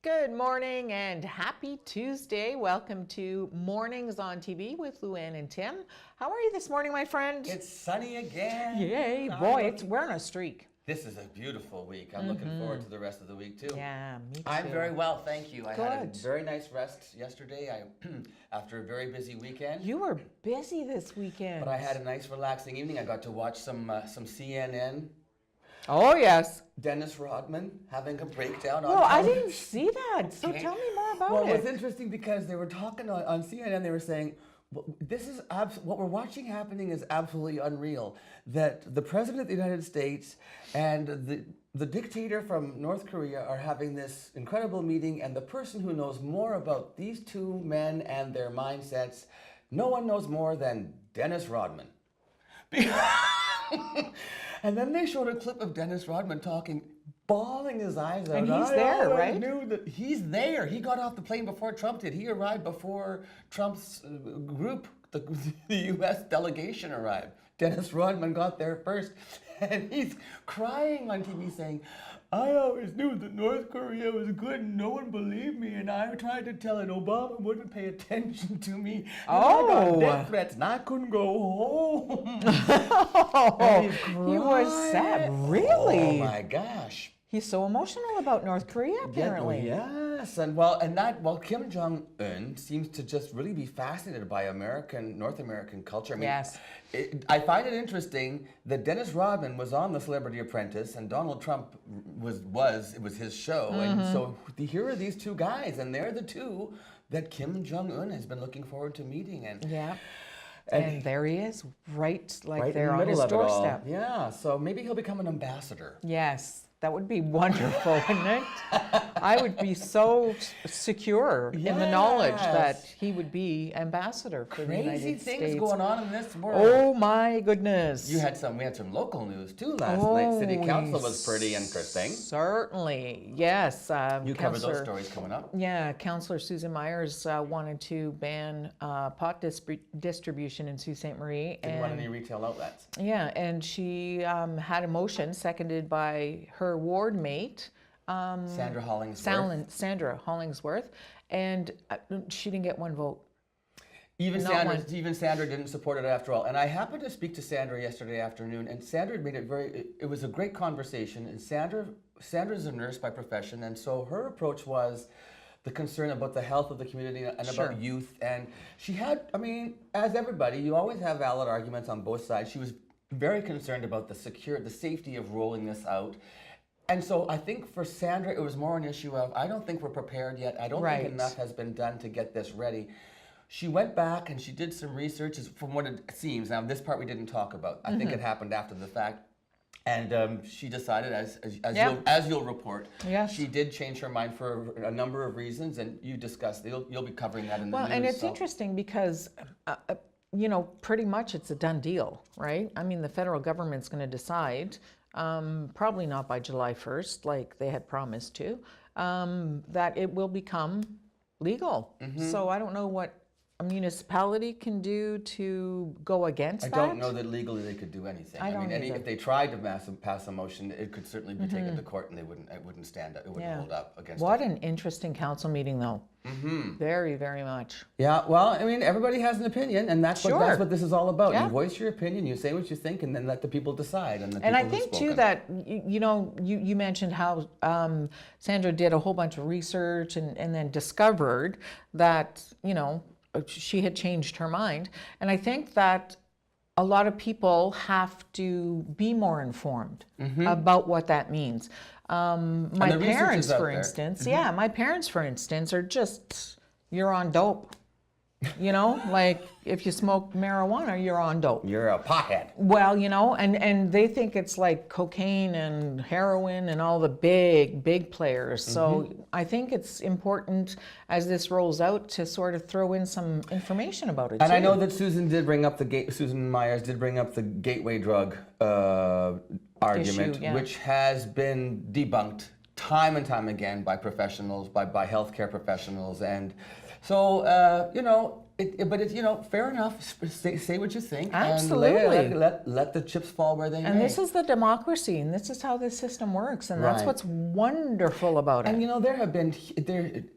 Good morning and happy Tuesday. Welcome to Mornings on TV with Luann and Tim. How are you this morning, my friend? It's sunny again. Yay, boy, we're on a streak. This is a beautiful week. I'm looking forward to the rest of the week too. Yeah, me too. I'm very well, thank you. I had a Good. very nice rest yesterday. After a very busy weekend. You were busy this weekend. But I had a nice relaxing evening. I got to watch some CNN. Oh, yes. Dennis Rodman having a breakdown on Well, I television. didn't see that, so Okay. tell me more about Well, it. it was interesting because they were talking on CNN. They were saying, well, this is what we're watching happening is absolutely unreal. That the president of the United States and the dictator from North Korea are having this incredible meeting, and the person who knows more about these two men and their mindsets, no one knows more than Dennis Rodman. And then they showed a clip of Dennis Rodman talking, bawling his eyes out. And he's there, I right? knew that he's there. He got off the plane before Trump did. He arrived before Trump's group, the U.S. delegation arrived. Dennis Rodman got there first, and he's crying on TV saying, I always knew that North Korea was good and no one believed me, and I tried to tell it Obama wouldn't pay attention to me. And I got death threats and I couldn't go home. And he's He was sad, crying. really? Oh my gosh. He's so emotional about North Korea, apparently. Yes, and Kim Jong-un seems to just really be fascinated by North American culture. I mean, Yes. I find it interesting that Dennis Rodman was on The Celebrity Apprentice, and Donald Trump it was his show, and so here are these two guys, and they're the two that Kim Jong-un has been looking forward to meeting, and Yeah. And there he is, right right there in the on his middle of it all. doorstep. Yeah, so maybe he'll become an ambassador. Yes, that would be wonderful, wouldn't it? I would be so secure in the knowledge that Yes. he would be ambassador for the United Crazy States. things going on in this world. Oh my goodness. We had some local news too last night. City Oh, Council was pretty interesting. Certainly, yes. You covered those stories coming up. Yeah, Councillor Susan Myers wanted to ban pot distribution in Sault Ste. Marie. Didn't want any retail outlets. Yeah, and she had a motion seconded by her ward mate, Sandra Hollingsworth. Sandra Hollingsworth, and she didn't get one vote. Even Not Sandra didn't support it after all. And I happened to speak to Sandra yesterday afternoon, and Sandra made it it was a great conversation. And Sandra's a nurse by profession, and so her approach was the concern about the health of the community and Sure. about youth. And she had, I mean, as everybody, you always have valid arguments on both sides. She was very concerned about the safety of rolling this out. And so I think for Sandra, it was more an issue of, I don't think we're prepared yet. I don't Right. think enough has been done to get this ready. She went back and she did some research, from what it seems. Now, this part we didn't talk about. I think it happened after the fact. And she decided, as you'll report, Yes. she did change her mind for a number of reasons, and you discussed, you'll be covering that in the news. Well, and it's interesting because, pretty much it's a done deal, right? I mean, the federal government's going to decide, probably not by July 1st, like they had promised to, that it will become legal. So I don't know what a municipality can do to go against I that. don't know that legally they could do anything. I don't mean, either. if they tried to pass a motion, it could certainly be taken to court, and it wouldn't stand up. It wouldn't hold up against. What an interesting council meeting, though. Very, very much. Yeah, well, I mean, everybody has an opinion, and that's Sure. what this is all about. Yeah. You voice your opinion, you say what you think, and then let the people decide. And I think too that you mentioned how Sandra did a whole bunch of research and then discovered that she had changed her mind, and I think that a lot of people have to be more informed about what that means. My the research parents, is out for there. instance, my parents, for instance, are just, you're on dope. Like if you smoke marijuana, you're on dope. You're a pothead. Well, and they think it's like cocaine and heroin and all the big players. So I think it's important as this rolls out to sort of throw in some information about it. And too. I know that Susan Myers did bring up the gateway drug argument, Issue, yeah. which has been debunked time and time again by professionals, by healthcare professionals, and so But it's, fair enough. Say what you think. Absolutely. And let the chips fall where they may. And this is the democracy, and this is how this system works, and that's Right. what's wonderful about it. And there have been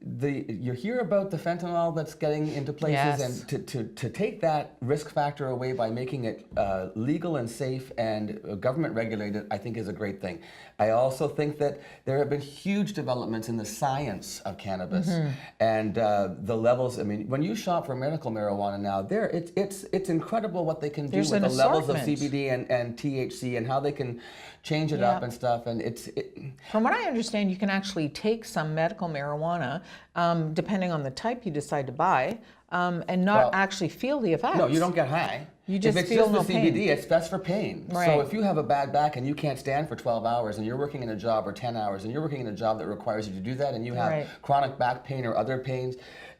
you hear about the fentanyl that's getting into places, Yes. and to take that risk factor away by making it legal and safe and government regulated, I think is a great thing. I also think that there have been huge developments in the science of cannabis and the levels. I mean, when you shop for medical marijuana now, it's incredible what they can do There's with an the levels of assortment. CBD and THC and how they can change it up and stuff. And From what I understand, you can actually take some medical marijuana, depending on the type you decide to buy, and not actually feel the effects. no, you don't get high. You just if it's feel just the no CBD, pain. it's best for pain. Right. So if you have a bad back and you can't stand for 12 hours and you're working in a job or 10 hours and you're working in a job that requires you to do that and you have Right. chronic back pain or other pains,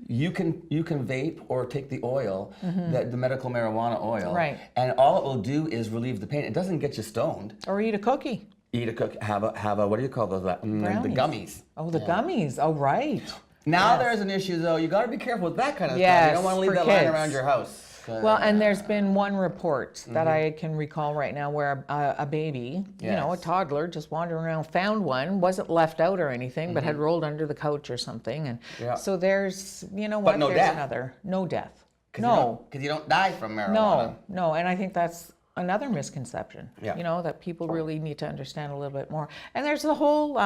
you can vape or take the oil, the medical marijuana oil, Right. and all it will do is relieve the pain. It doesn't get you stoned. Or eat a cookie. Eat a cook, have a what do you call those? The gummies. Oh, the gummies. Oh, right. Now Yes. there's an issue though. You got to be careful with that kind of stuff. Yes, You don't want to leave for that lying kids. around your house. Well, and there's been one report that I can recall right now where a baby, a Yes. toddler, just wandering around, found one, wasn't left out or anything, but had rolled under the couch or something. And Yeah. so there's, no there's death. another. No death. Because you don't die from marijuana. No, and I think that's another misconception. Yeah. That people really need to understand a little bit more. And there's the whole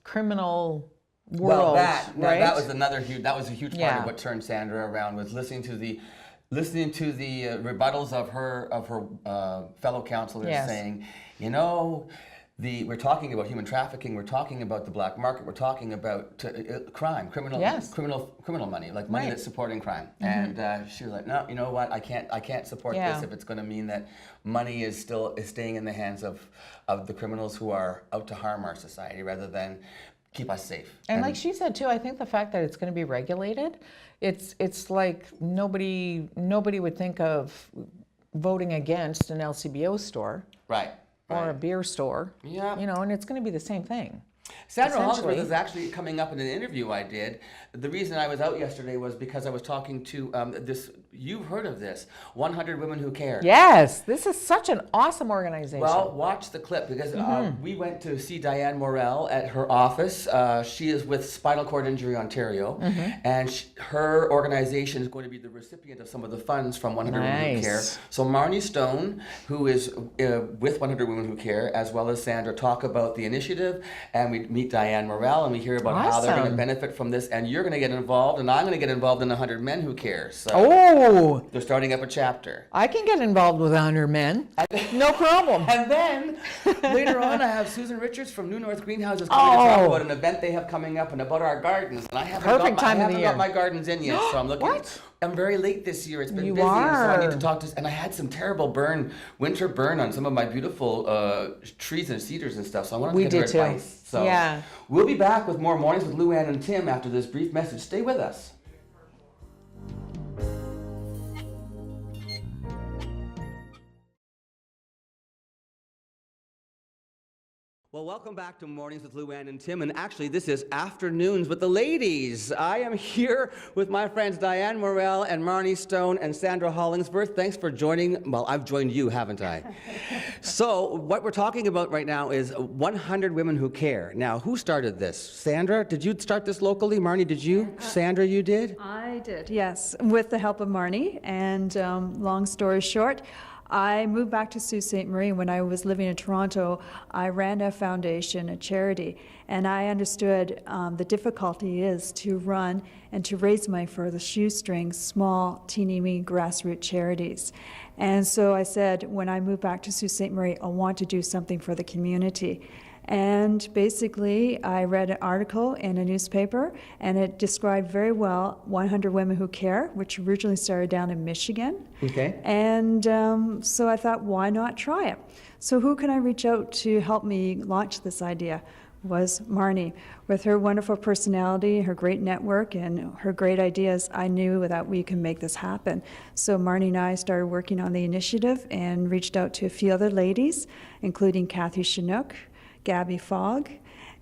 criminal world, That right? that was a huge part Yeah. of what turned Sandra around, was listening to the rebuttals of her fellow counselors Yes. saying, we're talking about human trafficking, we're talking about the black market, we're talking about crime, criminal money, like money Right. that's supporting crime. And she was like, no, you know what? I can't support this if it's going to mean that money is staying in the hands of the criminals who are out to harm our society rather than keep us safe. And like she said too, I think the fact that it's going to be regulated, it's like nobody would think of voting against an LCBO store Right. or a beer store. Yeah. And it's going to be the same thing. Sandra Essentially. Hollingsworth is actually coming up in an interview I did. The reason I was out yesterday was because I was talking to you've heard of this, 100 Women Who Care. Yes, this is such an awesome organization. Well, watch the clip because we went to see Diane Morrell at her office. She is with Spinal Cord Injury Ontario, and her organization is going to be the recipient of some of the funds from 100 Women Who Care. Nice. So Marnie Stone, who is with 100 Women Who Care, as well as Sandra, talk about the initiative, and we meet Diane Morrell, and we hear about how they're going to Awesome. benefit from this, and you're going to get involved, and I'm going to get involved in 100 Men Who Care. So Oh, they're starting up a chapter. I can get involved with 100 men. No problem. And then later on, I have Susan Richards from New North Greenhouses coming to talk about an event they have coming up and about our gardens. And I haven't Perfect time of the got year. my gardens in yet, so I'm looking. What? I'm very late this year. It's been You busy, so I need are. to talk to. And I had some terrible winter burn on some of my beautiful trees and cedars and stuff. So I wanted We to get her did too. advice. So Yeah. we'll be back with more Mornings with Luann and Tim after this brief message. Stay with us. Well, welcome back to Mornings with Luann and Tim, and actually this is Afternoons with the Ladies. I am here with my friends Diane Morrell and Marnie Stone and Sandra Hollingsworth. Thanks for joining. Well, I've joined you, haven't I? So what we're talking about right now is 100 Women Who Care. Now, who started this? Sandra, did you start this locally? Marnie, did you? Sandra, you did? I did, yes, with the help of Marnie. And long story short, I moved back to Sault Ste. Marie. When I was living in Toronto, I ran a foundation, a charity, and I understood the difficulty is to run and to raise money for the shoestring, small, teeny-weeny grassroots charities. And so I said, when I moved back to Sault Ste. Marie, I want to do something for the community. And basically, I read an article in a newspaper, and it described very well 100 Women Who Care, which originally started down in Michigan. Okay. And so I thought, why not try it? So who can I reach out to help me launch this idea? Was Marnie. With her wonderful personality, her great network, and her great ideas, I knew that we can make this happen. So Marnie and I started working on the initiative and reached out to a few other ladies, including Kathy Chinook, Gabby Fogg,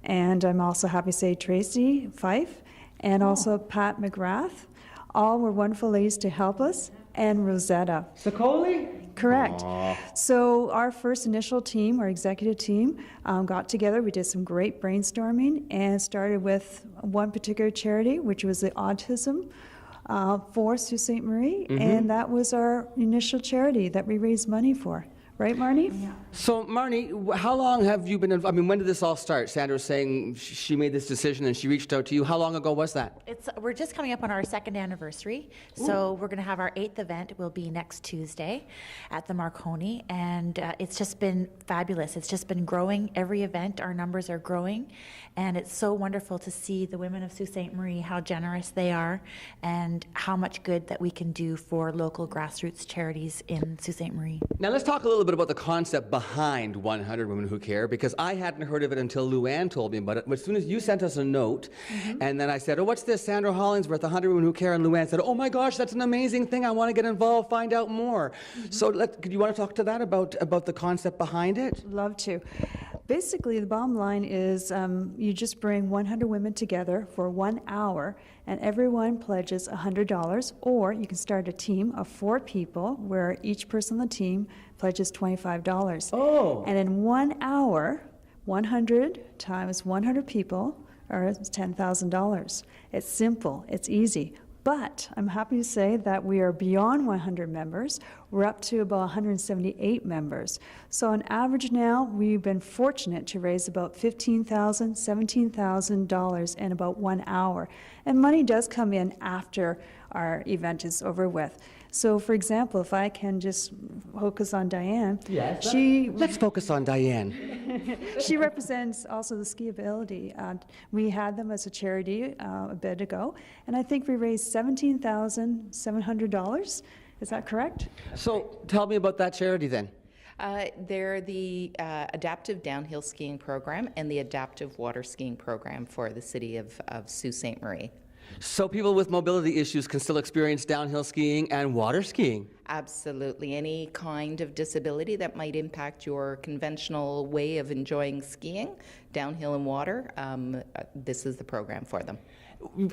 and I'm also happy to say Tracy Fife, and also Pat McGrath. All were wonderful ladies to help us, and Rosetta. Sicoli? Correct. Aw. So our first initial team, our executive team, got together. We did some great brainstorming and started with one particular charity, which was the autism for Sault Ste. Marie, and that was our initial charity that we raised money for. Right, Marnie? Yeah. So, Marnie, how long have you been involved? I mean, when did this all start? Sandra was saying she made this decision and she reached out to you. How long ago was that? We're just coming up on our 2nd anniversary, so we're going to have our 8th event. It will be next Tuesday at the Marconi, and it's just been fabulous. It's just been growing. Every event, our numbers are growing, and it's so wonderful to see the women of Sault Ste. Marie, how generous they are, and how much good that we can do for local grassroots charities in Sault Ste. Marie. Now, let's talk a little bit about the concept behind 100 Women Who Care, because I hadn't heard of it until Luann told me about it. As soon as you sent us a note, and then I said, oh, what's this? Sandra Hollingsworth, 100 Women Who Care, and Luann said, oh my gosh, that's an amazing thing. I want to get involved, find out more. So do you want to talk to that about the concept behind it? Love to. Basically, the bottom line is you just bring 100 women together for 1 hour, and everyone pledges $100, or you can start a team of 4 people where each person on the team pledges $25. Oh. And in 1 hour, 100 times 100 people are $10,000. It's simple, it's easy. But I'm happy to say that we are beyond 100 members. We're up to about 178 members. So on average now, we've been fortunate to raise about $15,000, $17,000 in about 1 hour. And money does come in after our event is over with. So for example, if I can just focus on Diane, Let's focus on Diane. she represents also the skiability. We had them as a charity a bit ago, and I think we raised $17,700. Is that correct? So tell me about that charity then. They're the adaptive downhill skiing program and the adaptive water skiing program for the city of Sault Ste. Marie. So people with mobility issues can still experience downhill skiing and water skiing. Absolutely. Any kind of disability that might impact your conventional way of enjoying skiing, downhill and water, this is the program for them. If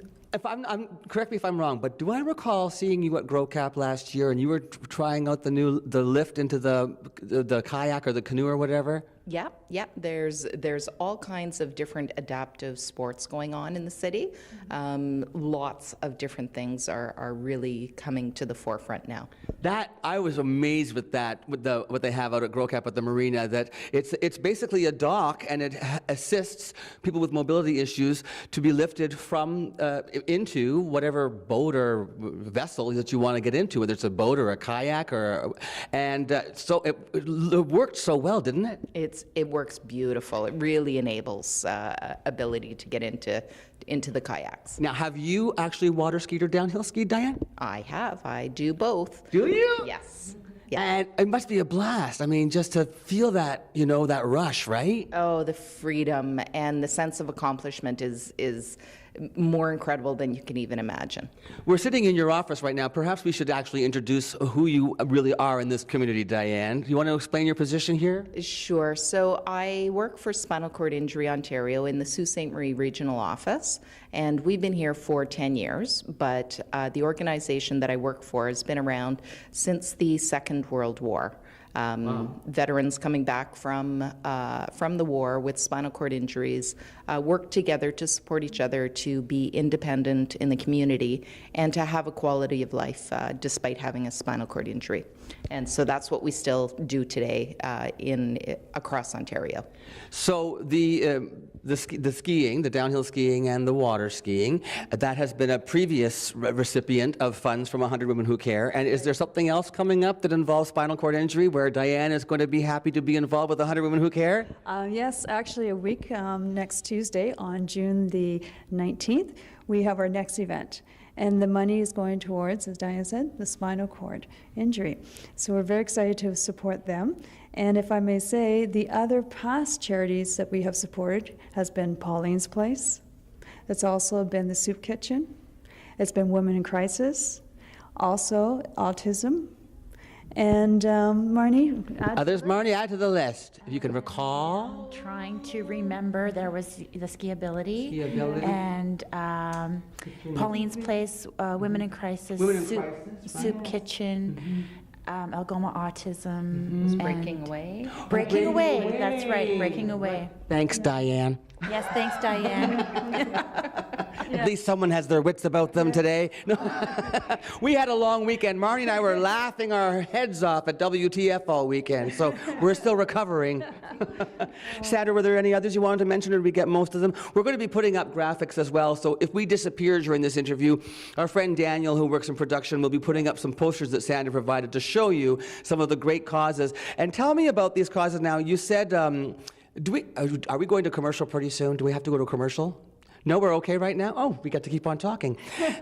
correct me if I'm wrong, but do I recall seeing you at GrowCap last year and you were trying out the lift into the kayak or the canoe or whatever? Yeah. There's all kinds of different adaptive sports going on in the city. Lots of different things are really coming to the forefront now. That I was amazed with that, with what they have out at GrowCap at the marina. That it's basically a dock and it assists people with mobility issues to be lifted from into whatever boat or vessel that you want to get into, whether it's a boat or a kayak so it worked so well, didn't it? It works beautiful. It really enables ability to get into the kayaks. Now, have you actually water skied or downhill skied, Diane? I have. I do both. Do you? Yes. Yeah. And it must be a blast. I mean, just to feel that, that rush, right? Oh, the freedom and the sense of accomplishment is more incredible than you can even imagine. We're sitting in your office right now. Perhaps we should actually introduce who you really are in this community, Diane. Do you want to explain your position here? Sure. So I work for Spinal Cord Injury Ontario in the Sault Ste. Marie Regional Office, and we've been here for 10 years, but the organization that I work for has been around since the Second World War. Veterans coming back from the war with spinal cord injuries work together to support each other to be independent in the community and to have a quality of life despite having a spinal cord injury. And so that's what we still do today across Ontario. So the skiing, the downhill skiing and the water skiing, that has been a previous recipient of funds from 100 Women Who Care. And is there something else coming up that involves spinal cord injury where Diane is going to be happy to be involved with 100 Women Who Care? Yes, actually a week next Tuesday on June the 19th, we have our next event. And the money is going towards, as Diane said, the spinal cord injury. So we're very excited to support them. And if I may say, the other past charities that we have supported has been Pauline's Place. It's also been the Soup Kitchen. It's been Women in Crisis. Also autism. And Marnie? There's Marnie, add to the list. If you can recall. Trying to remember, there was the skiability. Skiability. And Pauline's Place, Women in Crisis, Soup Kitchen, Algoma Autism. and Breaking Away. Breaking Away, that's right, Breaking Away. Thanks, Diane. Yes, thanks, Diane. At least someone has their wits about them today. No. We had a long weekend. Marnie and I were laughing our heads off at WTF all weekend, so we're still recovering. Sandra, were there any others you wanted to mention, or did we get most of them? We're going to be putting up graphics as well, so if we disappear during this interview, our friend Daniel, who works in production, will be putting up some posters that Sandra provided to show you some of the great causes. And tell me about these causes now. You said, are we going to commercial pretty soon? Do we have to go to a commercial? No, we're okay right now? Oh, we got to keep on talking.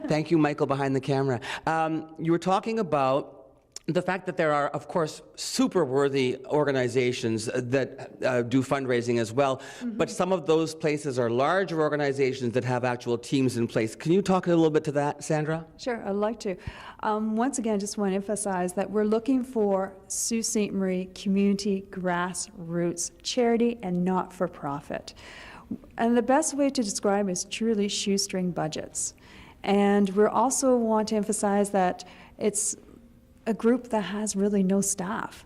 Thank you, Michael, behind the camera. You were talking about the fact that there are, of course, super worthy organizations that do fundraising as well, but some of those places are larger organizations that have actual teams in place. Can you talk a little bit to that, Sandra? Sure, I'd like to. Once again, I just want to emphasize that we're looking for Sault Ste. Marie community grassroots charity and not-for-profit. And the best way to describe it is truly shoestring budgets. And we also want to emphasize that it's a group that has really no staff.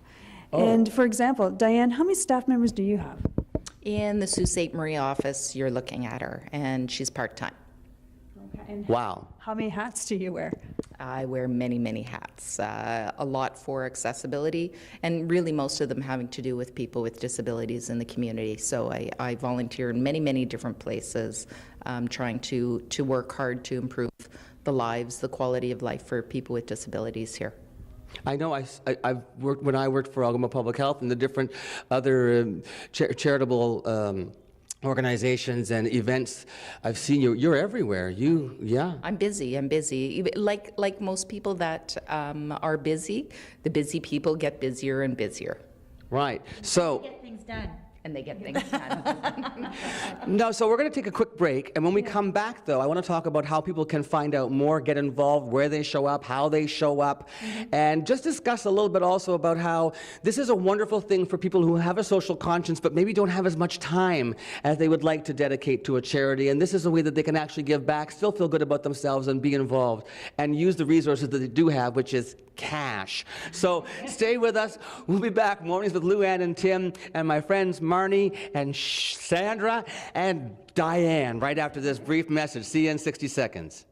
And for example, Diane, how many staff members do you have? In the Sault Ste. Marie office, you're looking at her, and she's part-time. Okay. And Wow. how many hats do you wear? I wear many, many hats, a lot for accessibility, and really most of them having to do with people with disabilities in the community. So I volunteer in many, many different places, trying to work hard to improve the lives, the quality of life for people with disabilities here. I know I've worked, when I worked for Algoma Public Health and the different other charitable organizations and events, I've seen you. You're everywhere. Yeah. I'm busy. Like most people that are busy, the busy people get busier and busier. Right. So. Get things done. And they get things done. No, so we're going to take a quick break, and when we come back, though, I want to talk about how people can find out more, get involved, where they show up, how they show up, and just discuss a little bit also about how this is a wonderful thing for people who have a social conscience but maybe don't have as much time as they would like to dedicate to a charity, and this is a way that they can actually give back, still feel good about themselves, and be involved, and use the resources that they do have, which is cash. So stay with us. We'll be back mornings with Luann and Tim and my friends Marnie and Sandra and Diane right after this brief message. See you in 60 seconds.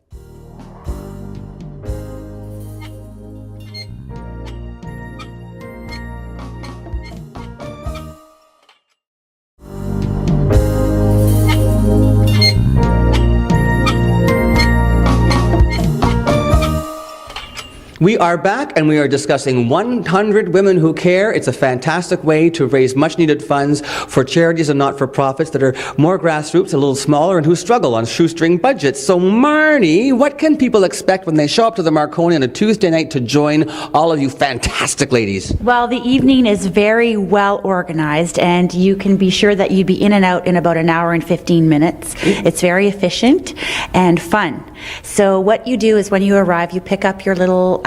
We are back, and we are discussing 100 Women Who Care. It's a fantastic way to raise much-needed funds for charities and not-for-profits that are more grassroots, a little smaller, and who struggle on shoestring budgets. So, Marnie, what can people expect when they show up to the Marconi on a Tuesday night to join all of you fantastic ladies? Well, the evening is very well organized, and you can be sure that you'd be in and out in about an hour and 15 minutes. It's very efficient and fun. So what you do is when you arrive, you pick up your little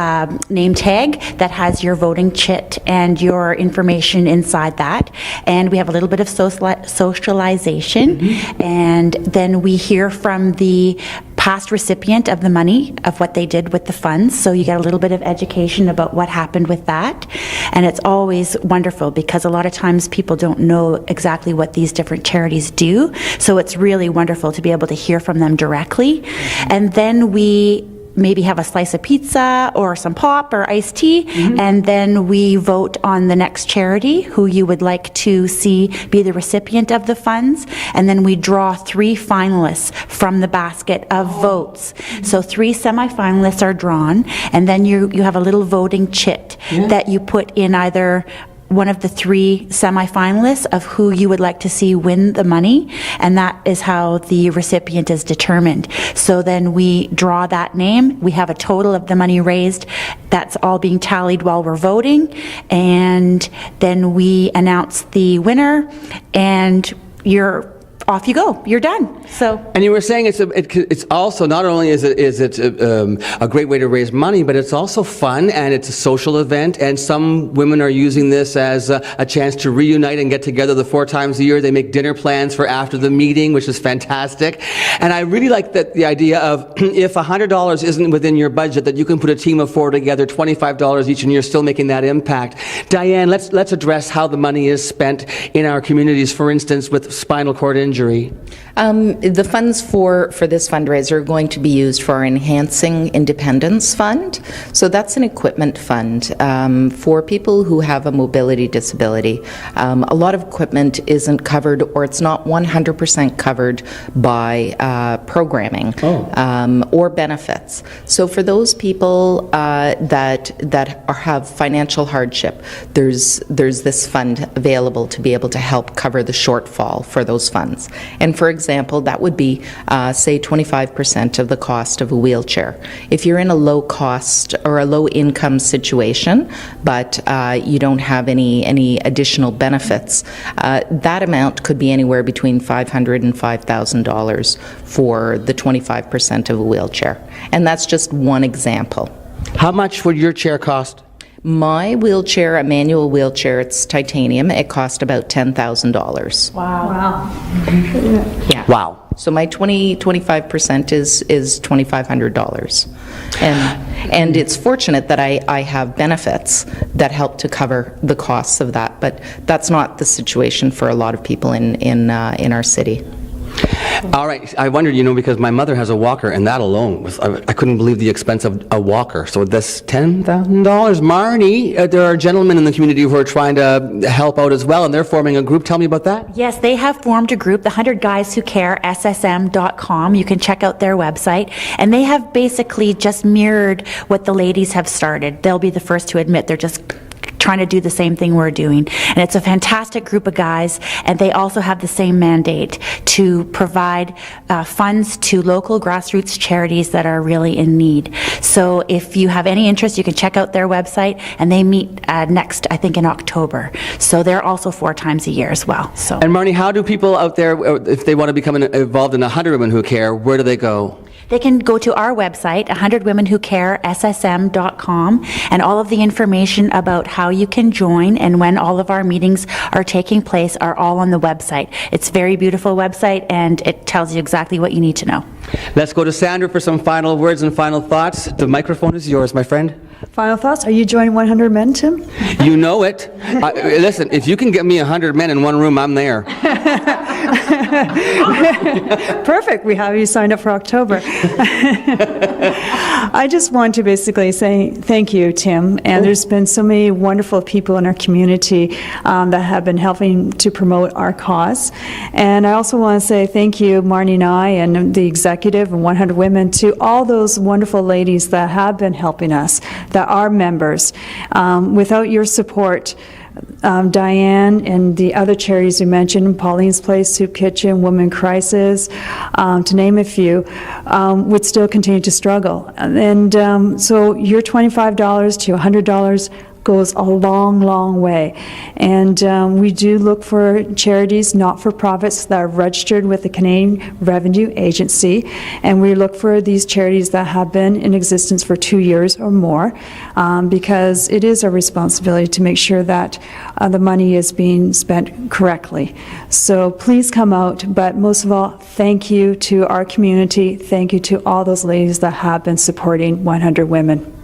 name tag that has your voting chit and your information inside that. And we have a little bit of socialization. And then we hear from the past recipient of the money, of what they did with the funds. So you get a little bit of education about what happened with that. And it's always wonderful because a lot of times people don't know exactly what these different charities do. So it's really wonderful to be able to hear from them directly. And then we maybe have a slice of pizza or some pop or iced tea, and then we vote on the next charity who you would like to see be the recipient of the funds, and then we draw 3 finalists from the basket of votes. So 3 semifinalists are drawn, and then you have a little voting chit that you put in either one of the 3 semifinalists of who you would like to see win the money, and that is how the recipient is determined. So then we draw that name, we have a total of the money raised, that's all being tallied while we're voting, and then we announce the winner, and you're off you go. You're done. So And you were saying it's also, not only is it a great way to raise money, but it's also fun, and it's a social event, and some women are using this as a chance to reunite and get together the 4 times a year. They make dinner plans for after the meeting, which is fantastic. And I really like the idea of if $100 isn't within your budget, that you can put a team of 4 together, $25 each, and you're still making that impact. Diane, let's address how the money is spent in our communities, for instance, with spinal cord injury. The funds for this fundraiser are going to be used for our Enhancing Independence Fund. So that's an equipment fund for people who have a mobility disability. A lot of equipment isn't covered, or it's not 100% covered by programming or benefits. So for those people that have financial hardship, there's this fund available to be able to help cover the shortfall for those funds. And for example, that would be, say, 25% of the cost of a wheelchair. If you're in a low cost or a low income situation, but you don't have any additional benefits, that amount could be anywhere between $500 and $5,000 for the 25% of a wheelchair. And that's just one example. How much would your chair cost? My wheelchair, a manual wheelchair, it's titanium, it cost about $10,000. Wow. Yeah. Wow. So my 25% is $2,500. And it's fortunate that I have benefits that help to cover the costs of that, but that's not the situation for a lot of people in our city. All right. I wondered, because my mother has a walker, and that alone was, I couldn't believe the expense of a walker. So this $10,000. Marnie, there are gentlemen in the community who are trying to help out as well, and they're forming a group. Tell me about that. yes, they have formed a group, the 100 Guys Who Care, SSM.com. You can check out their website. And they have basically just mirrored what the ladies have started. They'll be the first to admit they're just trying to do the same thing we're doing. And it's a fantastic group of guys, and they also have the same mandate to provide funds to local grassroots charities that are really in need. So if you have any interest, you can check out their website, and they meet next, I think, in October. So they're also 4 times a year as well. So. And Marnie, how do people out there, if they want to become involved in 100 Women Who Care, where do they go? They can go to our website, 100 Women Who Care, SSM.com, and all of the information about how you can join and when all of our meetings are taking place are all on the website. It's a very beautiful website, and it tells you exactly what you need to know. Let's go to Sandra for some final words and final thoughts. The microphone is yours, my friend. Final thoughts? Are you joining 100 Men, Tim? You know it. Listen, if you can get me 100 men in one room, I'm there. Perfect. We have you signed up for October. I just want to basically say thank you, Tim. And there's been so many wonderful people in our community that have been helping to promote our cause. And I also want to say thank you, Marnie and I, and the executive and 100 Women, to all those wonderful ladies that have been helping us, that are members. Without your support, Diane and the other charities you mentioned, Pauline's Place, Soup Kitchen, Women Crisis, to name a few, would still continue to struggle. And so your $25 to $100 goes a long, long way. And we do look for charities, not-for-profits that are registered with the Canadian Revenue Agency, and we look for these charities that have been in existence for 2 years or more, because it is our responsibility to make sure that the money is being spent correctly. So please come out, but most of all, thank you to our community, thank you to all those ladies that have been supporting 100 Women.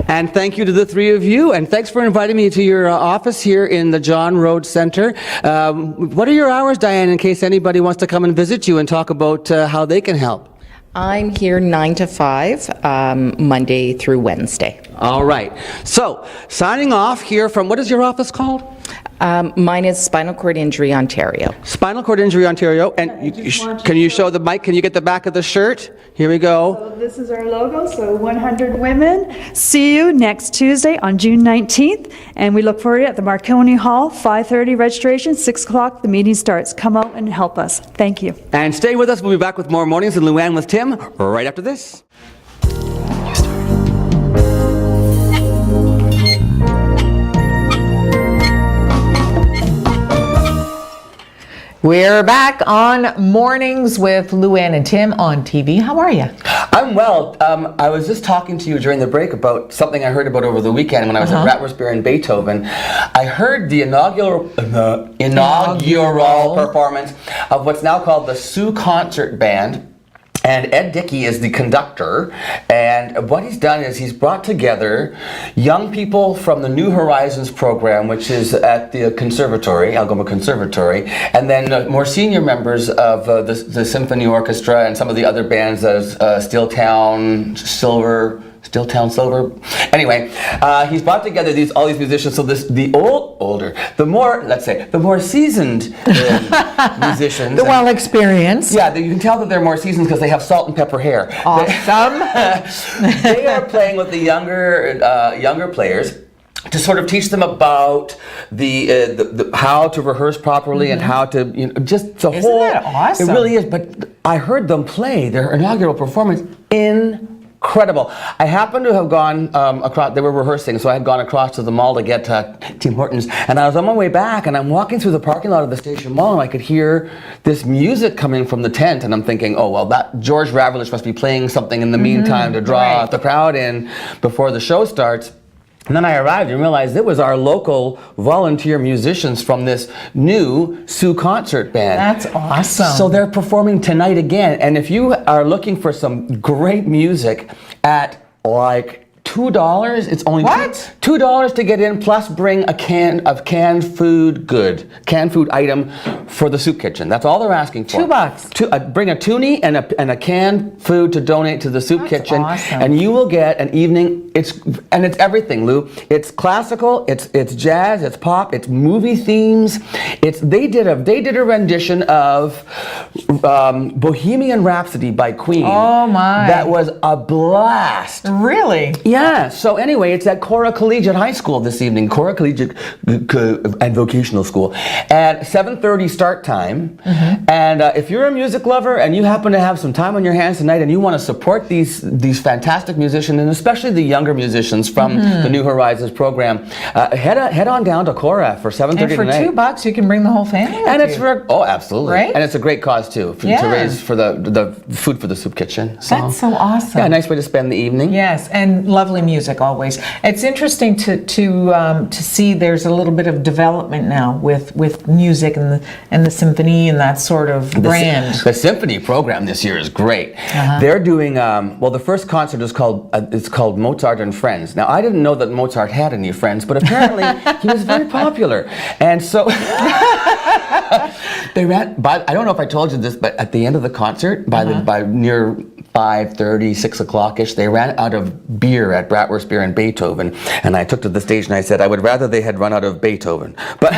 And thank you to the 3 of you, and thanks for inviting me to your office here in the John Road Center. What are your hours, Diane, in case anybody wants to come and visit you and talk about how they can help? I'm here 9 to 5, Monday through Wednesday. All right. So, signing off here from, what is your office called? Mine is Spinal Cord Injury Ontario. Spinal Cord Injury Ontario. And can you show the mic? Can you get the back of the shirt? Here we go. So this is our logo, so 100 Women. See you next Tuesday on June 19th, and we look forward to it at the Marconi Hall, 5:30 registration, 6 o'clock the meeting starts. Come out and help us. Thank you. And stay with us. We'll be back with more Mornings in Luann with Tim right after this. We're back on Mornings with Luann and Tim on TV. How are you? I'm well. I was just talking to you during the break about something I heard about over the weekend when I was at Bratwurst Beer in Beethoven. I heard the inaugural performance of what's now called the Sioux Concert Band. And Ed Dickey is the conductor, and what he's done is he's brought together young people from the New Horizons program, which is at the conservatory, Algoma Conservatory, and then more senior members of the symphony orchestra and some of the other bands as Steeltown Silver. Anyway, he's brought together all these musicians. So the more seasoned musicians. The well experienced. Yeah, you can tell that they're more seasoned because they have salt and pepper hair. Awesome. They are playing with the younger players to sort of teach them about the how to rehearse properly and how to just the Isn't whole. that awesome? It really is. But I heard them play their inaugural performance incredible. I happened to have gone across, they were rehearsing, so I had gone across to the mall to get Tim Hortons, and I was on my way back, and I'm walking through the parking lot of the station mall, and I could hear this music coming from the tent, and I'm thinking, oh, well, that George Ravelish must be playing something in the meantime to draw the crowd in before the show starts. And then I arrived and realized it was our local volunteer musicians from this new Sioux Concert Band. That's awesome. So they're performing tonight again. And if you are looking for some great music at like $2, it's only What? $2 to get in, plus bring a can of canned food item for the soup kitchen. That's all they're asking for. $2. Bring a toonie and a canned food to donate to the soup kitchen, awesome. and you will get an evening. It's everything, Lou. It's classical, it's jazz, it's pop, it's movie themes. They did a rendition of Bohemian Rhapsody by Queen. Oh my! That was a blast. Really? Yeah, so anyway, it's at Cora Collegiate High School this evening, Cora Collegiate and Vocational School, at 7:30 start time. And if you're a music lover and you happen to have some time on your hands tonight and you want to support these fantastic musicians, and especially the younger musicians from the New Horizons program, head on down to Cora for 7:30 And for tonight. $2, you can bring the whole family. And with it's you. absolutely, Right? and it's a great cause too, to raise for the food for the soup kitchen. So, That's so awesome. yeah, a nice way to spend the evening. Yes, and lovely music always. It's interesting to see there's a little bit of development now with music and the symphony and that sort of brand. The symphony program this year is great. They're doing the first concert is called Mozart and Friends. Now I didn't know that Mozart had any friends, but apparently he was very popular, and so they ran. I don't know if I told you this, but at the end of the concert, by near 5:30, 6 o'clock-ish, they ran out of beer at Bratwurst Beer in Beethoven, and I took to the stage and I said, I would rather they had run out of Beethoven. But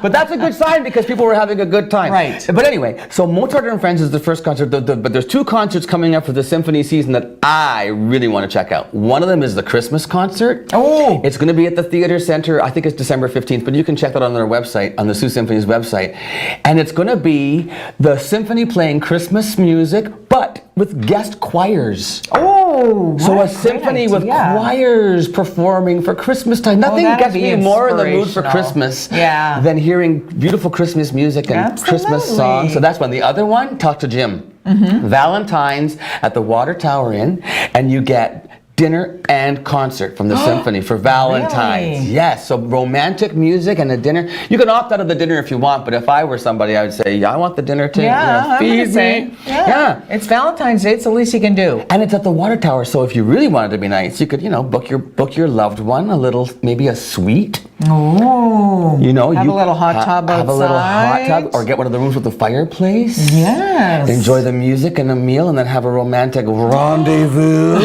but that's a good sign because people were having a good time. Right. But anyway, so Mozart and Friends is the first concert, but there's two concerts coming up for the symphony season that I really want to check out. One of them is the Christmas concert. Oh. It's going to be at the Theater Center. I think it's December 15th, but you can check that on their website, on the Sioux Symphony's website. And it's going to be the symphony playing Christmas music, but with guest choirs. Oh, So what a symphony with idea. choirs performing for Christmas time. Nothing that'll gets be me more in the mood for inspirational. Christmas Yeah. than hearing beautiful Christmas music and Christmas Absolutely. songs. So that's one. The other one, talk to Jim. Valentine's at the Water Tower Inn, and you get dinner and concert from the symphony for Valentine's. Really? Yes, so romantic music and a dinner. You can opt out of the dinner if you want, but if I were somebody, I would say, yeah, I want the dinner too. Yeah, I'm feed gonna say, me. yeah. It's Valentine's Day. It's the least you can do. And it's at the Water Tower, so if you really wanted to be nice, you could, book your loved one a little, maybe a suite. Oh. Have a little hot tub Have a little hot tub, outside. or get one of the rooms with the fireplace. Yes. Enjoy the music and a meal, and then have a romantic rendezvous.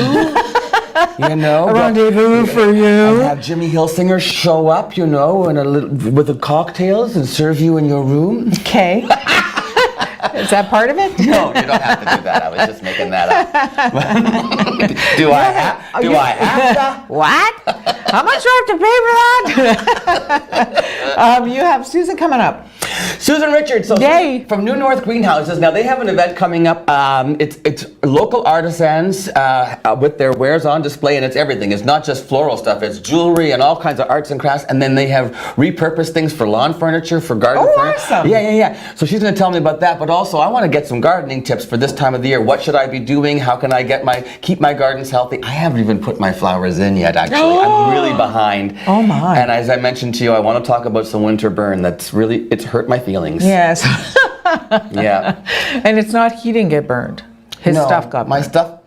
A rendezvous for And you. have Jimmy Hilsinger show up, and with the cocktails and serve you in your room. Okay. Is that part of it? No, you don't have to do that. I was just making that up. Do I have to? What? How much do I have to pay for that? You have Susan coming up. Susan Richards, so Yay. from New North Greenhouses. Now they have an event coming up. It's local artisans with their wares on display, and it's everything. It's not just floral stuff. It's jewelry and all kinds of arts and crafts. And then they have repurposed things for lawn furniture, for garden furniture. Awesome. Yeah. So she's going to tell me about that. But also, I want to get some gardening tips for this time of the year. What should I be doing? How can I keep my gardens healthy? I haven't even put my flowers in yet. Actually, I'm really behind. Oh my. And as I mentioned to you, I want to talk about some winter burn. It's hurt my feelings. Yes. Yeah. And it's not he didn't get burned. His No, stuff got my burned. stuff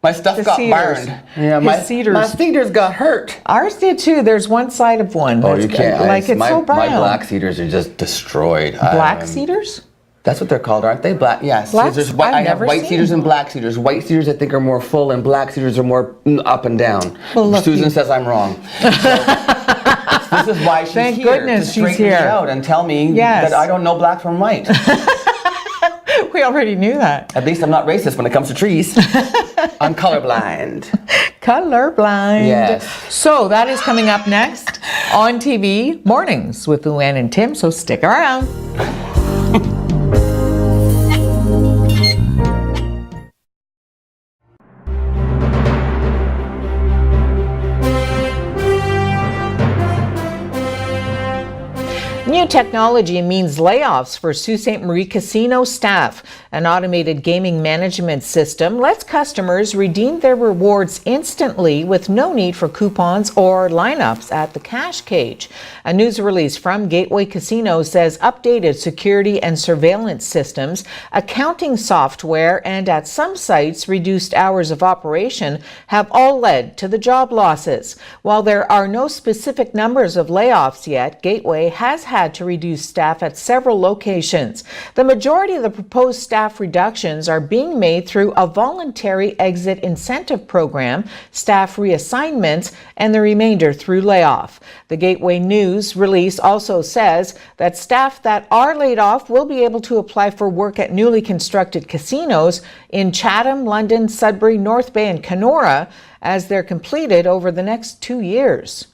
The got cedars. burned. Yeah, His my cedars. cedars got hurt. Ours did too. There's one side of one. Oh, that's you can't. Like it's my, so brown. My black cedars are just destroyed. Black cedars? That's what they're called, aren't they? Black. Yes. Black- There's I've I have never white seen. cedars and black cedars. White cedars I think are more full, and black cedars are more up and down. Well, look, Susan you- says I'm wrong. So, this is why she's Thank here goodness to she's straighten me here. out and tell me Yes. that I don't know black from white. We already knew that. At least I'm not racist when it comes to trees. I'm colorblind. Colorblind. Yes. So that is coming up next on TV Mornings with Luann and Tim. So stick around. New technology means layoffs for Sault Ste. Marie Casino staff. An automated gaming management system lets customers redeem their rewards instantly with no need for coupons or lineups at the cash cage. A news release from Gateway Casino says updated security and surveillance systems, accounting software, and at some sites reduced hours of operation have all led to the job losses. While there are no specific numbers of layoffs yet, Gateway has had to reduce staff at several locations. The majority of the proposed staff reductions are being made through a voluntary exit incentive program, staff reassignments, and the remainder through layoff. The Gateway News release also says that staff that are laid off will be able to apply for work at newly constructed casinos in Chatham, London, Sudbury, North Bay, and Kenora as they're completed over the next 2 years.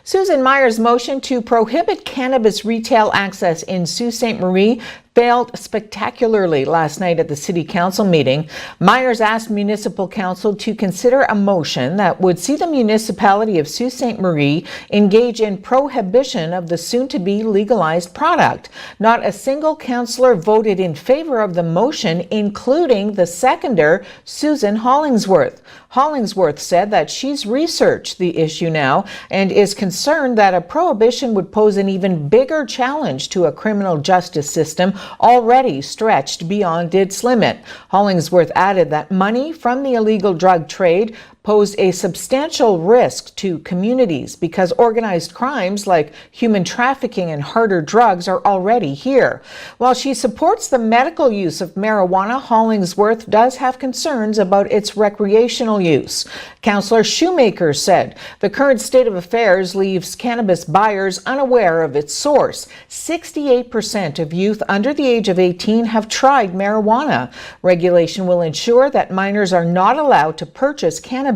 Susan Meyer's motion to prohibit cannabis retail access in Sault Ste. Marie failed spectacularly last night at the City Council meeting. Myers asked Municipal Council to consider a motion that would see the municipality of Sault Ste. Marie engage in prohibition of the soon-to-be legalized product. Not a single councillor voted in favor of the motion, including the seconder, Susan Hollingsworth. Hollingsworth said that she's researched the issue now and is concerned that a prohibition would pose an even bigger challenge to a criminal justice system already stretched beyond its limit. Hollingsworth added that money from the illegal drug trade posed a substantial risk to communities because organized crimes like human trafficking and harder drugs are already here. While she supports the medical use of marijuana, Hollingsworth does have concerns about its recreational use. Councillor Shoemaker said the current state of affairs leaves cannabis buyers unaware of its source. 68% of youth under the age of 18 have tried marijuana. Regulation will ensure that minors are not allowed to purchase cannabis.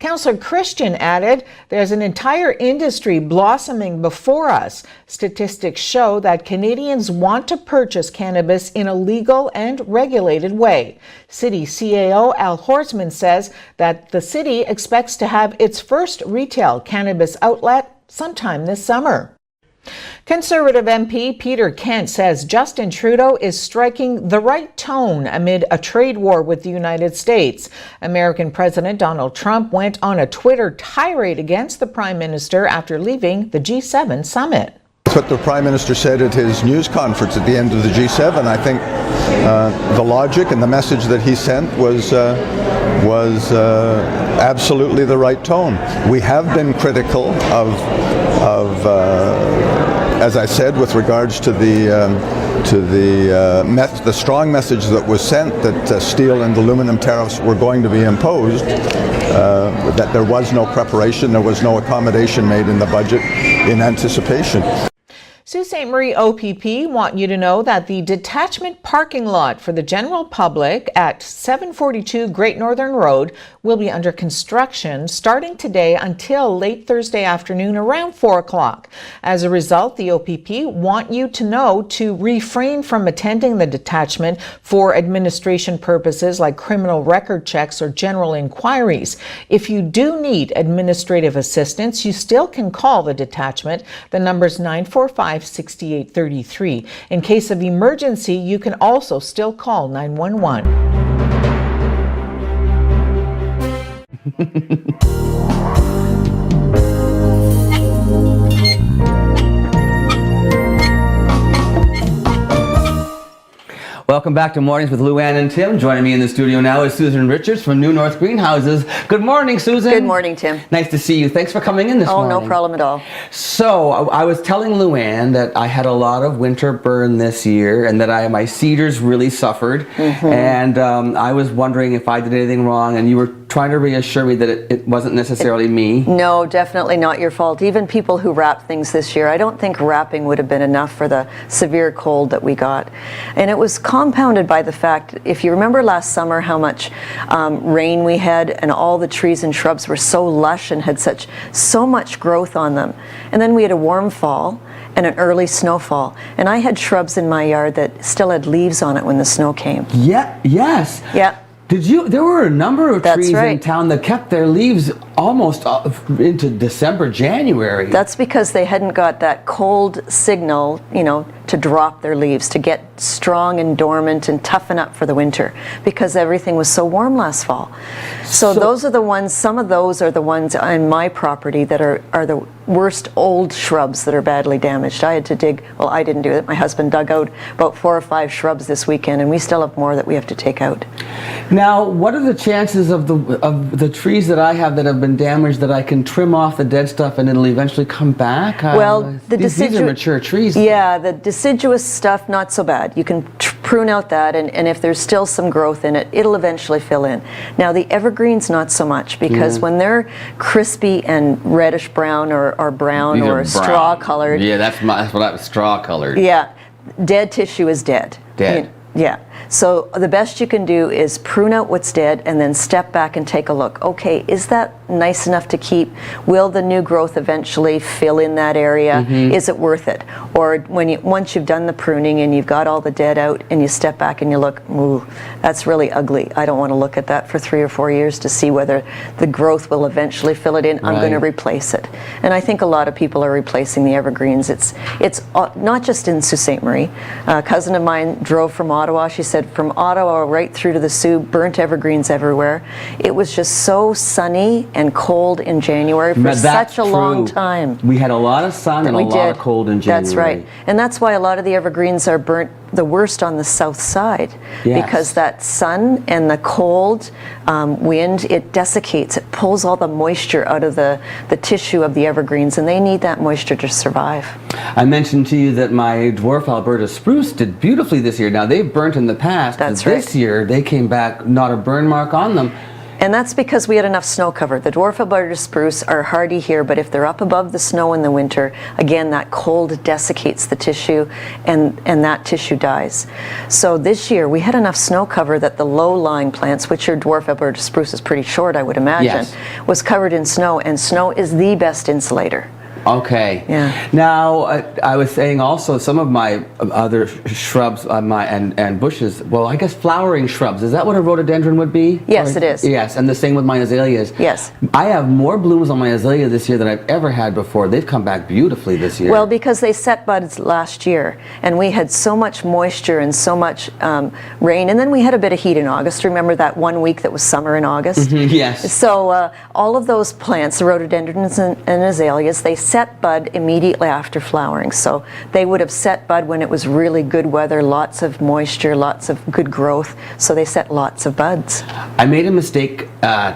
Councillor Christian added, there's an entire industry blossoming before us. Statistics show that Canadians want to purchase cannabis in a legal and regulated way. City CAO Al Horsman says that the city expects to have its first retail cannabis outlet sometime this summer. Conservative MP Peter Kent says Justin Trudeau is striking the right tone amid a trade war with the United States. American President Donald Trump went on a Twitter tirade against the Prime Minister after leaving the G7 summit. That's what the Prime Minister said at his news conference at the end of the G7. I think the logic and the message that he sent was absolutely the right tone. We have been critical of as I said, with regards to the strong message that was sent that steel and aluminum tariffs were going to be imposed, that there was no preparation, there was no accommodation made in the budget in anticipation. Sault Ste. Marie OPP want you to know that the detachment parking lot for the general public at 742 Great Northern Road will be under construction starting today until late Thursday afternoon around 4 o'clock. As a result, the OPP want you to know to refrain from attending the detachment for administration purposes like criminal record checks or general inquiries. If you do need administrative assistance, you still can call the detachment. The number is 945-6833. In case of emergency, you can also still call 911. Welcome back to Mornings with Luann and Tim. Joining me in the studio now is Susan Richards from New North Greenhouses. Good morning, Susan. Good morning, Tim. Nice to see you. Thanks for coming in this morning. Oh, no problem at all. So, I was telling Luann that I had a lot of winter burn this year and that my cedars really suffered. And I was wondering if I did anything wrong, and you were trying to reassure me that it wasn't necessarily me. No, definitely not your fault. Even people who wrap things this year, I don't think wrapping would have been enough for the severe cold that we got. And it was compounded by the fact, if you remember last summer how much rain we had and all the trees and shrubs were so lush and had so much growth on them. And then we had a warm fall and an early snowfall. And I had shrubs in my yard that still had leaves on it when the snow came. Yeah, yes. Yeah. There were a number of That's trees in right. town that kept their leaves almost into December, January. That's because they hadn't got that cold signal, to drop their leaves, to get strong and dormant and toughen up for the winter, because everything was so warm last fall. So those are the ones, some of those are the ones on my property that are the worst old shrubs that are badly damaged. I had to dig, well, I didn't do it, my husband dug out about 4 or 5 shrubs this weekend, and we still have more that we have to take out. Now, what are the chances of the trees that I have that have been damaged that I can trim off the dead stuff and it'll eventually come back? Well, these are mature trees. Yeah, the deciduous stuff, not so bad. You can prune out that, and if there's still some growth in it, it'll eventually fill in. Now, the evergreens, not so much, because when they're crispy and reddish brown or brown or straw colored. Yeah, that's what I was, straw colored. Yeah, dead tissue is dead. Dead. Yeah. So the best you can do is prune out what's dead and then step back and take a look. Okay, is that nice enough to keep? Will the new growth eventually fill in that area? Is it worth it? Or once you've done the pruning and you've got all the dead out and you step back and you look, ooh, that's really ugly. I don't want to look at that for 3 or 4 years to see whether the growth will eventually fill it in. I'm going to replace it. And I think a lot of people are replacing the evergreens. It's not just in Sault Ste. Marie. A cousin of mine drove from Ottawa. She said from Ottawa right through to the Soo, burnt evergreens everywhere. It was just so sunny and cold in January for such a long time. We had a lot of sun and a lot of cold in January. That's right. And that's why a lot of the evergreens are burnt the worst on the south side. Yes. Because that sun and the cold wind, it desiccates, it pulls all the moisture out of the tissue of the evergreens, and they need that moisture to survive. I mentioned to you that my dwarf Alberta spruce did beautifully this year. Now, they've burnt in the past. That's right. This year, they came back, not a burn mark on them. And that's because we had enough snow cover. The dwarf Alberta spruce are hardy here, but if they're up above the snow in the winter, again, that cold desiccates the tissue and that tissue dies. So this year, we had enough snow cover that the low-lying plants, which your dwarf Alberta spruce is pretty short, I would imagine, was covered in snow, and snow is the best insulator. Okay. Yeah. Now, I was saying also some of my other shrubs and bushes, well, I guess flowering shrubs. Is that what a rhododendron would be? Yes, it is. Yes, and the same with my azaleas. Yes. I have more blooms on my azalea this year than I've ever had before. They've come back beautifully this year. Well, because they set buds last year, and we had so much moisture and so much rain, and then we had a bit of heat in August. Remember that 1 week that was summer in August? Yes. So all of those plants, the rhododendrons and azaleas, they set bud immediately after flowering. So they would have set bud when it was really good weather, lots of moisture, lots of good growth. So they set lots of buds. I made a mistake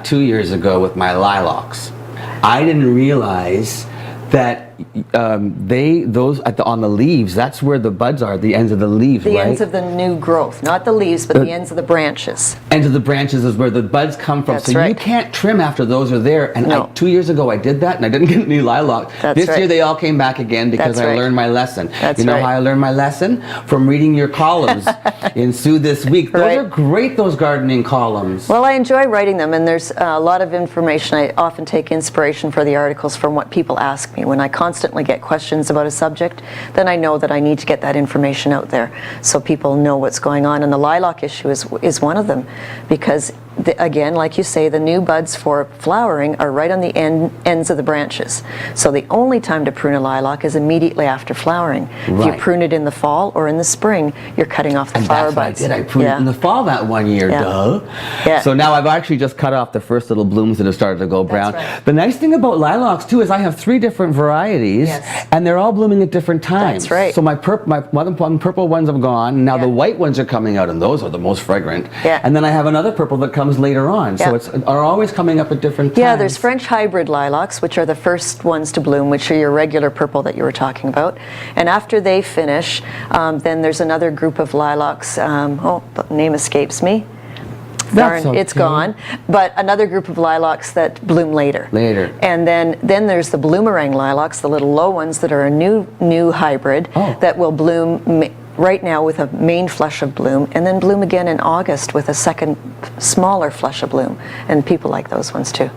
2 years ago with my lilacs. I didn't realize that on the leaves, that's where the buds are, the ends of the leaves, The right? ends of the new growth, not the leaves, but the ends of the branches. Ends of the branches is where the buds come from. That's so you right. can't trim after those are there. And No. 2 years ago I did that and I didn't get any lilac. That's This right. year they all came back again because That's I right. learned my lesson. That's you know right. how I learned my lesson? From reading your columns in Sue This Week. Those Right. are great, those gardening columns. Well, I enjoy writing them, and there's a lot of information. I often take inspiration for the articles from what people ask me. When I constantly get questions about a subject, then I know that I need to get that information out there so people know what's going on. And the lilac issue is one of them, because again, like you say, the new buds for flowering are right on the ends of the branches. So the only time to prune a lilac is immediately after flowering. If you Right. prune it in the fall or in the spring, you're cutting off the And flower that's what buds. I did. I pruned it in the fall that one year, Yeah. duh. Yeah. So now I've actually just cut off the first little blooms that have started to go brown. right. The nice thing about lilacs too is I have 3 different varieties, Yes. and they're all blooming at different times. That's right. So my one purple ones have gone, and now Yeah. the white ones are coming out, and those are the most fragrant. Yeah. And then I have another purple that comes later on. So Yeah. are always coming up at different times. Yeah, there's French hybrid lilacs, which are the first ones to bloom, which are your regular purple that you were talking about. And after they finish, then there's another group of lilacs. The name escapes me. That's Darn, it's okay. gone. But another group of lilacs that bloom later. Later. And then there's the bloomerang lilacs, the little low ones that are a new hybrid Oh. that will bloom right now with a main flush of bloom, and then bloom again in August with a second smaller flush of bloom. And people like those ones too.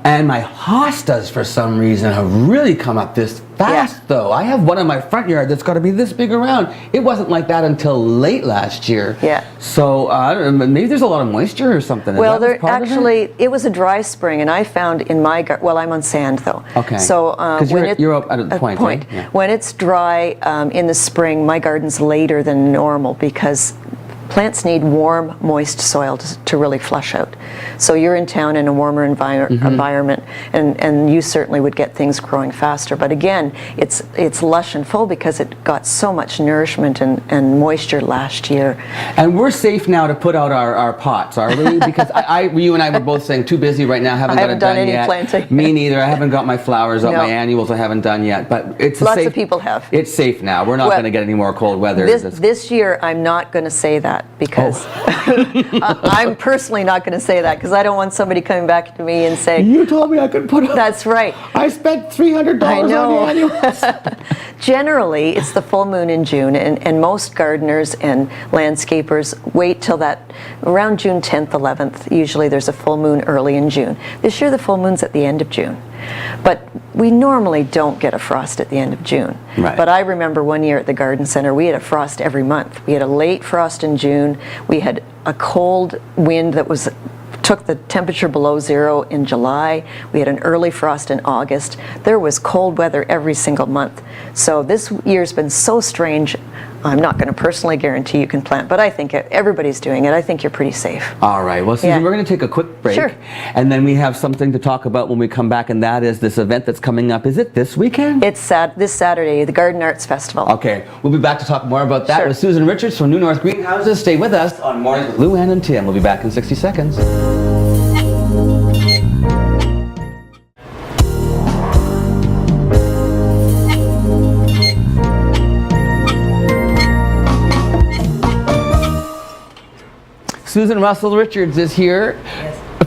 And my hostas, for some reason, have really come up this fast, though. I have one in my front yard that's got to be this big around. It wasn't like that until late last year. Yeah. So I don't know, maybe there's a lot of moisture or something. Is Well, that what's part of it? it was a dry spring, and I found in my garden, well, I'm on sand though. Okay. So 'Cause you're up at the point, right? Yeah. When it's dry in the spring, my garden's later than normal because plants need warm, moist soil to really flush out. So you're in town in a warmer environment, and you certainly would get things growing faster. But again, it's lush and full because it got so much nourishment and moisture last year. And we're safe now to put out our pots, are we? Because you and I were both saying too busy right now, haven't got haven't it done done any yet. planting. Me neither. I haven't got my flowers up, No. my annuals I haven't done yet. But it's Lots safe, of people have. It's safe now. We're not Well, going to get any more cold weather. This year, I'm not going to say that because I'm personally not going to say that because I don't want somebody coming back to me and saying, You told me I could put up. that's right. I spent $300 I know. on the annuals. Generally, it's the full moon in June, and most gardeners and landscapers wait till that around June 10th, 11th. Usually there's a full moon early in June. This year the full moon's at the end of June. But we normally don't get a frost at the end of June. Right. But I remember one year at the garden center, we had a frost every month. We had a late frost in June. We had a cold wind that took the temperature below 0 in July. We had an early frost in August. There was cold weather every single month. So this year's been so strange. I'm not going to personally guarantee you can plant, but I think everybody's doing it. I think you're pretty safe. All right. Well, Susan, Yeah. we're going to take a quick break. Sure. And then we have something to talk about when we come back, and that is this event that's coming up. Is it this weekend? It's this Saturday, the Garden Arts Festival. Okay. We'll be back to talk more about that Sure. with Susan Richards from New North Greenhouses. Stay with us on Mornings with Lou Ann and Tim. We'll be back in 60 seconds. Susan Russell Richards is here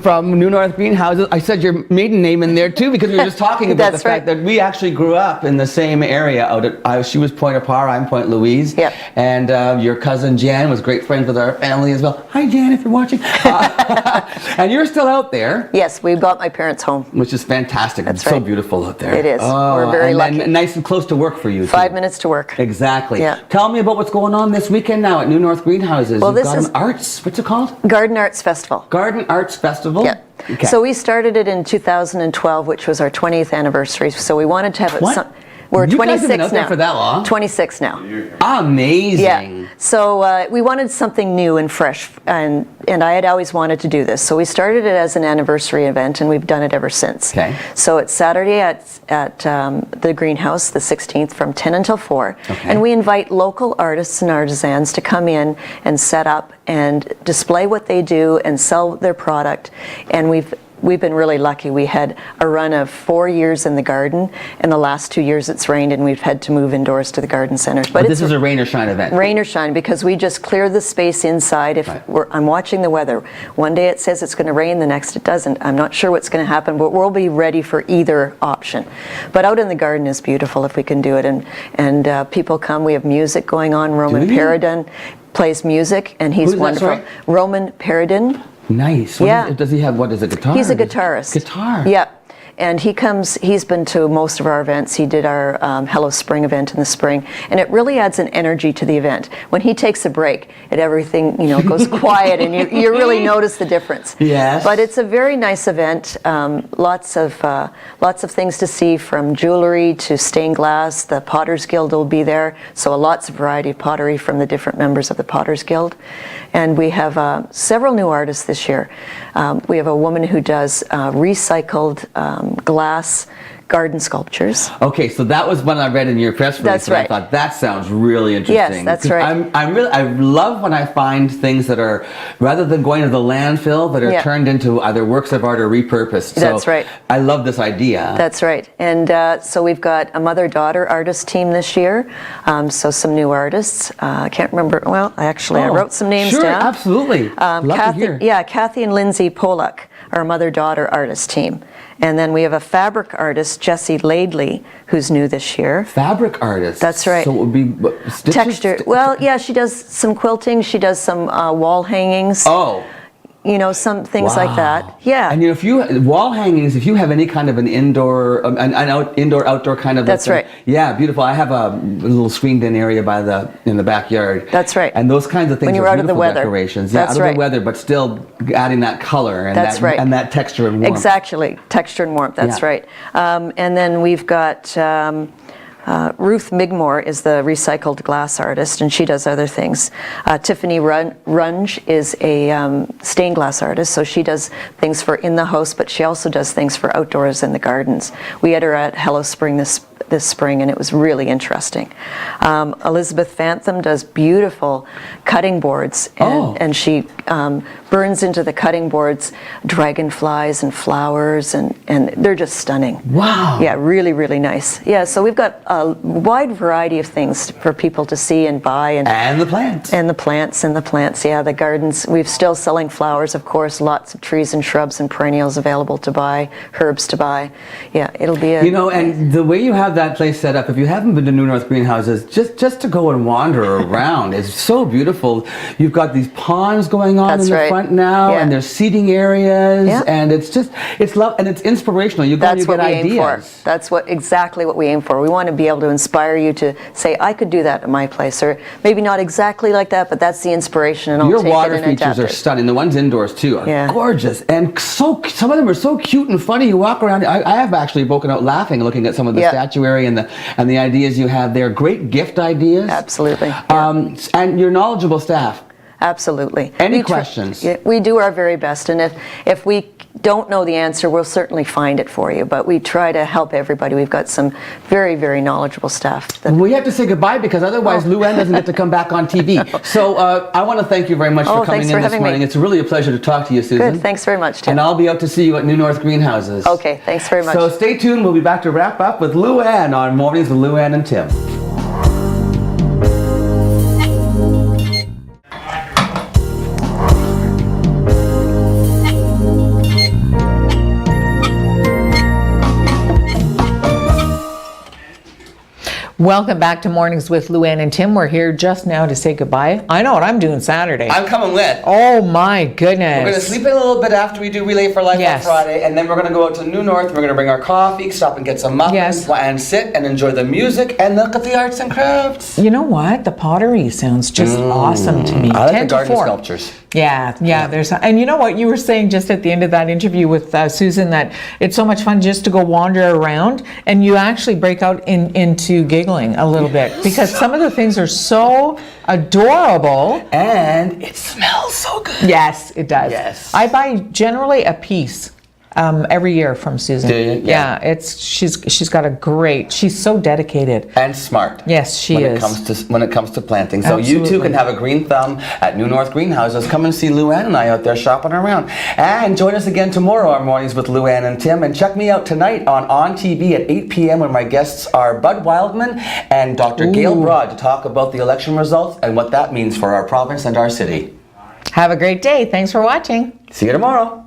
from New North Greenhouses. I said your maiden name in there too because we were just talking about the That's fact right. that we actually grew up in the same area. Out at, she was Point au Par, I'm Point Louise. Yep. And your cousin Jan was great friends with our family as well. Hi Jan, if you're watching. And you're still out there. Yes, we got my parents home. Which is fantastic. That's it's so right. beautiful out there. It is. We're very and lucky. nice and close to work for you. 5 too. minutes to work. Exactly. Yeah. Tell me about what's going on this weekend now at New North Greenhouses. Well, You've this got is- an arts, what's it called? Garden Arts Festival. Garden Arts Festival? Yeah. Okay. So we started it in 2012, which was our 20th anniversary. So we wanted to have it. What? We're You guys 26 have been out there now. for that long? 26 now. Amazing. Yeah. So we wanted something new and fresh, and I had always wanted to do this. So we started it as an anniversary event, and we've done it ever since. Okay. So it's Saturday at the greenhouse, the 16th, from 10 until 4. Okay. And we invite local artists and artisans to come in and set up and display what they do and sell their product. And we've we've been really lucky. We had a run of 4 years in the garden, and the last 2 years it's rained, and we've had to move indoors to the garden centers. But this is a rain or shine event. Rain or shine, because we just clear the space inside. If I'm watching the weather, one day it says it's going to rain, the next it doesn't. I'm not sure what's going to happen, but we'll be ready for either option. But out in the garden is beautiful if we can do it, and people come. We have music going on. Roman Paradin plays music, and he's wonderful. Sorry? Roman Paradin. Nice. Does he have, what is it, guitar? He's a guitarist. Guitar. Yeah. And he's been to most of our events. He did our Hello Spring event in the spring, and it really adds an energy to the event. When he takes a break, everything goes quiet, and you really notice the difference. Yes. But it's a very nice event. Lots of things to see, from jewelry to stained glass. The Potters Guild will be there, so lots of variety of pottery from the different members of the Potters Guild. And we have several new artists this year. We have a woman who does recycled glass garden sculptures. Okay, so that was one I read in your press release. That's right. I thought that sounds really interesting. Yes, that's right. I love when I find things that are, rather than going to the landfill, that are turned into either works of art or repurposed. That's right. I love this idea. That's right. And so we've got a mother-daughter artist team this year. So some new artists. I can't remember. Well, I wrote some names down. Sure, absolutely. Love to hear. Yeah, Kathy and Lindsay Polak, our mother-daughter artist team. And then we have a fabric artist, Jessie Laidley, who's new this year. Fabric artist? That's right. So it would be stitches? Texture. Well, yeah, she does some quilting. She does some wall hangings. Oh. Some things like that. Yeah. And if you wall hangings, if you have any kind of an indoor, indoor-outdoor kind of. That's right. Yeah, beautiful. I have a little screened-in area in the backyard. That's right. And those kinds of things when you're are out of the beautiful weather. decorations. That's out of right. the weather, but still adding that color and That's right. and that texture and warmth. Exactly, texture and warmth. That's right. And then we've got. Ruth Migmore is the recycled glass artist, and she does other things. Tiffany Runge is a stained glass artist, so she does things for in the house, but she also does things for outdoors in the gardens. We had her at Hello Spring this spring, and it was really interesting. Elizabeth Fantham does beautiful cutting boards, and she burns into the cutting boards dragonflies and flowers, and they're just stunning. Wow. Yeah, really, really nice. Yeah, so we've got a wide variety of things for people to see and buy. And the plants. And the plants, yeah, the gardens. We're still selling flowers, of course, lots of trees and shrubs and perennials available to buy, herbs to buy. Yeah, it'll be a... and the way you have that place set up, if you haven't been to New North Greenhouses, just to go and wander around is so beautiful. You've got these ponds going on in the front now, and there's seating areas, and it's love, and it's inspirational. You go and you get ideas. That's exactly what we aim for. We want to be able to inspire you to say, I could do that at my place, or maybe not exactly like that, but that's the inspiration, and I'll take it and adapt it. Your water features are stunning. The ones indoors too are gorgeous, and some of them are so cute and funny. You walk around. I have actually broken out laughing looking at some of the statuary and the ideas you have there. Great gift ideas. Absolutely. And your knowledgeable staff. Absolutely. Any questions? We do our very best, and if we don't know the answer, we'll certainly find it for you, but we try to help everybody. We've got some very, very knowledgeable staff. We have to say goodbye, because otherwise Lou-Anne doesn't get to come back on TV. So I want to thank you very much for coming in this morning. It's really a pleasure to talk to you, Susan. Good, thanks very much, Tim. And I'll be out to see you at New North Greenhouses. Okay, thanks very much. So stay tuned. We'll be back to wrap up with Lou-Anne on Mornings with Lou-Anne and Tim. Welcome back to Mornings with Lou-Anne and Tim. We're here just now to say goodbye. I know what I'm doing Saturday. I'm coming with. Oh my goodness. We're going to sleep in a little bit after we do Relay for Life on Friday, and then we're going to go out to New North. We're going to bring our coffee, stop and get some muffins, and sit and enjoy the music and look at the arts and crafts. You know what? The pottery sounds just awesome to me. I like the garden sculptures. Yeah. There's, and you know what you were saying just at the end of that interview with Susan, that it's so much fun just to go wander around, and you actually break out into giggling a little bit, because some of the things are so adorable, and it smells so good. Yes, it does. Yes. I buy generally a piece every year from Susan. Do you? Yeah, she's got a great. She's so dedicated. And smart. Yes, she when is. When it comes to planting. So you too Absolutely. can have a green thumb at New North Greenhouses. Come and see Luann and I out there shopping around. And join us again tomorrow on Mornings with Luann and Tim. And check me out tonight on ONNtv at 8 p.m. when my guests are Bud Wildman and Dr. Gail Broad to talk about the election results and what that means for our province and our city. Have a great day. Thanks for watching. See you tomorrow.